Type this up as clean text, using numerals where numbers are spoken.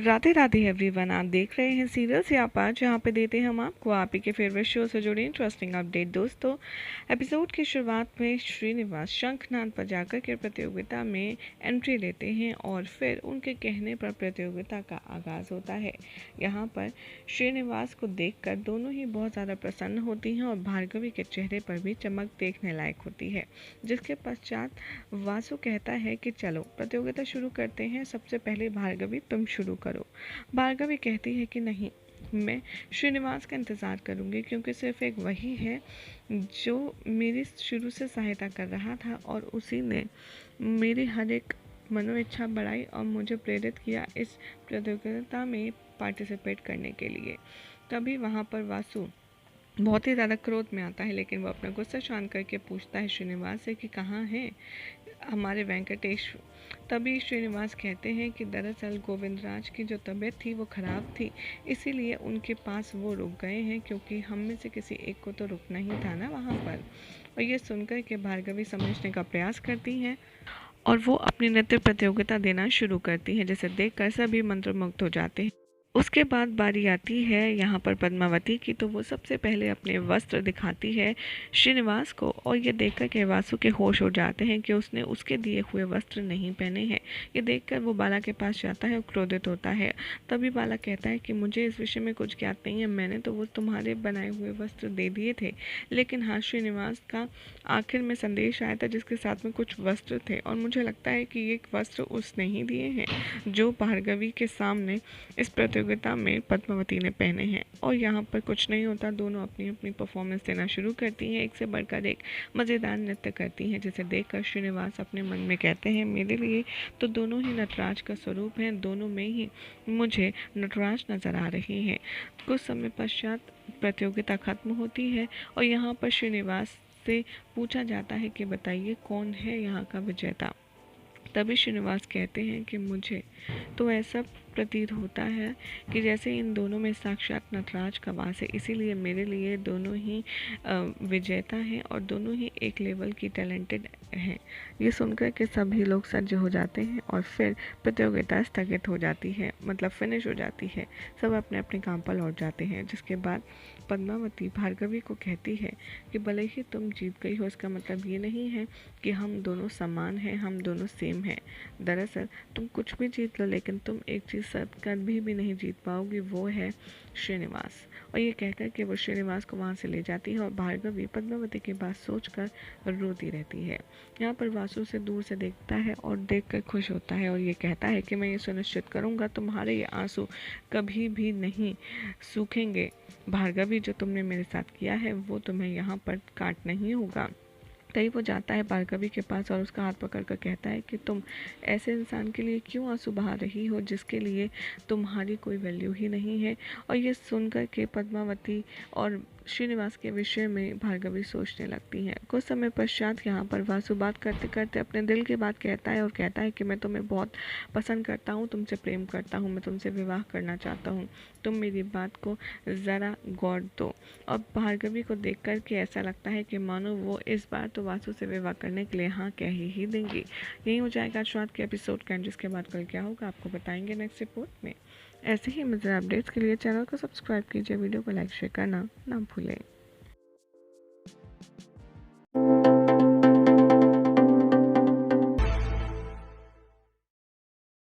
Radhe Radhe everyone, आप देख रहे हैं सीरियल्स या पाँच, जहाँ पे देते हैं हम आपको आप ही के फेवरेट शो से जुड़े इंटरेस्टिंग अपडेट। दोस्तों, एपिसोड की शुरुआत में श्रीनिवास शंखनाद बजाकर के प्रतियोगिता में एंट्री लेते हैं और फिर उनके कहने पर प्रतियोगिता का आगाज़ होता है। यहाँ पर श्रीनिवास को देखकर दोनों ही बहुत ज़्यादा प्रसन्न होती हैं और भार्गवी के चेहरे पर भी चमक देखने लायक होती है। जिसके पश्चात वासु कहता है कि चलो प्रतियोगिता शुरू करते हैं, सबसे पहले भार्गवी तुम शुरू करो। भार्गवी कहती है कि नहीं, मैं श्रीनिवास का इंतज़ार करूंगी, क्योंकि सिर्फ एक वही है जो मेरी शुरू से सहायता कर रहा था और उसी ने मेरी हर एक मनोइच्छा बढ़ाई और मुझे प्रेरित किया इस प्रतियोगिता में पार्टिसिपेट करने के लिए। तभी वहाँ पर वासु बहुत ही ज़्यादा क्रोध में आता है, लेकिन वो अपना गुस्सा शांत करके पूछता है श्रीनिवास से कि कहाँ हैं हमारे वेंकटेश। तभी श्रीनिवास कहते हैं कि दरअसल गोविंदराज की जो तबीयत थी वो ख़राब थी, इसीलिए उनके पास वो रुक गए हैं, क्योंकि हम में से किसी एक को तो रुकना ही था ना वहाँ पर। और ये सुनकर के भार्गवी समझने का प्रयास करती हैं और वो अपनी नृत्य प्रतियोगिता देना शुरू करती हैं, जिसे देखकर सभी मंत्रमुग्ध हो जाते हैं। उसके बाद बारी आती है यहाँ पर पद्मावती की, तो वो सबसे पहले अपने वस्त्र दिखाती है श्रीनिवास को और ये देखकर के वासु के होश हो जाते हैं कि उसने उसके दिए हुए वस्त्र नहीं पहने हैं। ये देखकर वो बाला के पास जाता है और क्रोधित होता है। तभी बाला कहता है कि मुझे इस विषय में कुछ ज्ञात नहीं है, मैंने तो वो तुम्हारे बनाए हुए वस्त्र दे दिए थे। लेकिन हाँ, श्रीनिवास का आखिर में संदेश आया था जिसके साथ में कुछ वस्त्र थे, और मुझे लगता है कि ये वस्त्र उसने ही दिए हैं जो भार्गवी के सामने इस प्रतियोगिता में पद्मावती ने पहने हैं। और यहाँ पर कुछ नहीं होता, दोनों अपनी अपनी परफॉर्मेंस देना शुरू करती हैं, एक से बढ़कर एक मज़ेदार नृत्य करती हैं, जिसे देखकर श्रीनिवास अपने मन में कहते हैं मेरे लिए तो दोनों ही नटराज का स्वरूप हैं, दोनों में ही मुझे नटराज नज़र आ रही हैं। कुछ समय पश्चात प्रतियोगिता खत्म होती है और यहाँ पर श्रीनिवास से पूछा जाता है कि बताइए कौन है यहाँ का विजेता। तभी श्रीनिवास कहते हैं कि मुझे तो ऐसा प्रतीत होता है कि जैसे इन दोनों में साक्षात नटराज का वास है, इसीलिए मेरे लिए दोनों ही विजेता हैं और दोनों ही एक लेवल की टैलेंटेड हैं। ये सुनकर के सभी लोग सज्ज हो जाते हैं और फिर प्रतियोगिता स्थगित हो जाती है, मतलब फिनिश हो जाती है। सब अपने अपने काम पर लौट जाते हैं। जिसके बाद पद्मावती भार्गवी को कहती है कि भले ही तुम जीत गई हो, इसका मतलब ये नहीं है कि हम दोनों समान हैं, हम दोनों सेम हैं। दरअसल तुम कुछ भी जीत लो, लेकिन तुम एक चीज़ कभी भी नहीं जीत पाओगी, वो है श्रीनिवास। और ये कहकर के वो श्रीनिवास को वहाँ से ले जाती है और भार्गवी पद्मावती की बात सोचकर रोती रहती है। यहाँ पर वासु से दूर से देखता है और देखकर खुश होता है और ये कहता है कि मैं ये सुनिश्चित करूँगा तुम्हारे ये आंसू कभी भी नहीं सूखेंगे। भार्गवी, जो तुमने मेरे साथ किया है वो तुम्हें यहाँ पर काटना ही होगा। तभी वो जाता है भार्गवी के पास और उसका हाथ पकड़ कर कहता है कि तुम ऐसे इंसान के लिए क्यों आंसू बहा रही हो जिसके लिए तुम्हारी कोई वैल्यू ही नहीं है। और ये सुनकर के पद्मावती और श्रीनिवास के विषय में भार्गवी सोचने लगती हैं। कुछ समय पश्चात यहाँ पर वासु बात करते करते अपने दिल की बात कहता है और कहता है कि मैं तुम्हें बहुत पसंद करता हूँ, तुमसे प्रेम करता हूँ, मैं तुमसे विवाह करना चाहता हूँ, तुम मेरी बात को ज़रा गौर दो। और भार्गवी को देख कर के ऐसा लगता है कि मानो वो इस बार तो वासु से विवाह करने के लिए हाँ कह ही देंगी। यही हो जाएगा आज रात के एपिसोड का, जिसके बाद कल क्या होगा आपको बताएंगे नेक्स्ट रिपोर्ट में। ऐसे ही मज़ेदार अपडेट्स के लिए चैनल को सब्सक्राइब कीजिए, वीडियो को लाइक शेयर करना ना भूलें।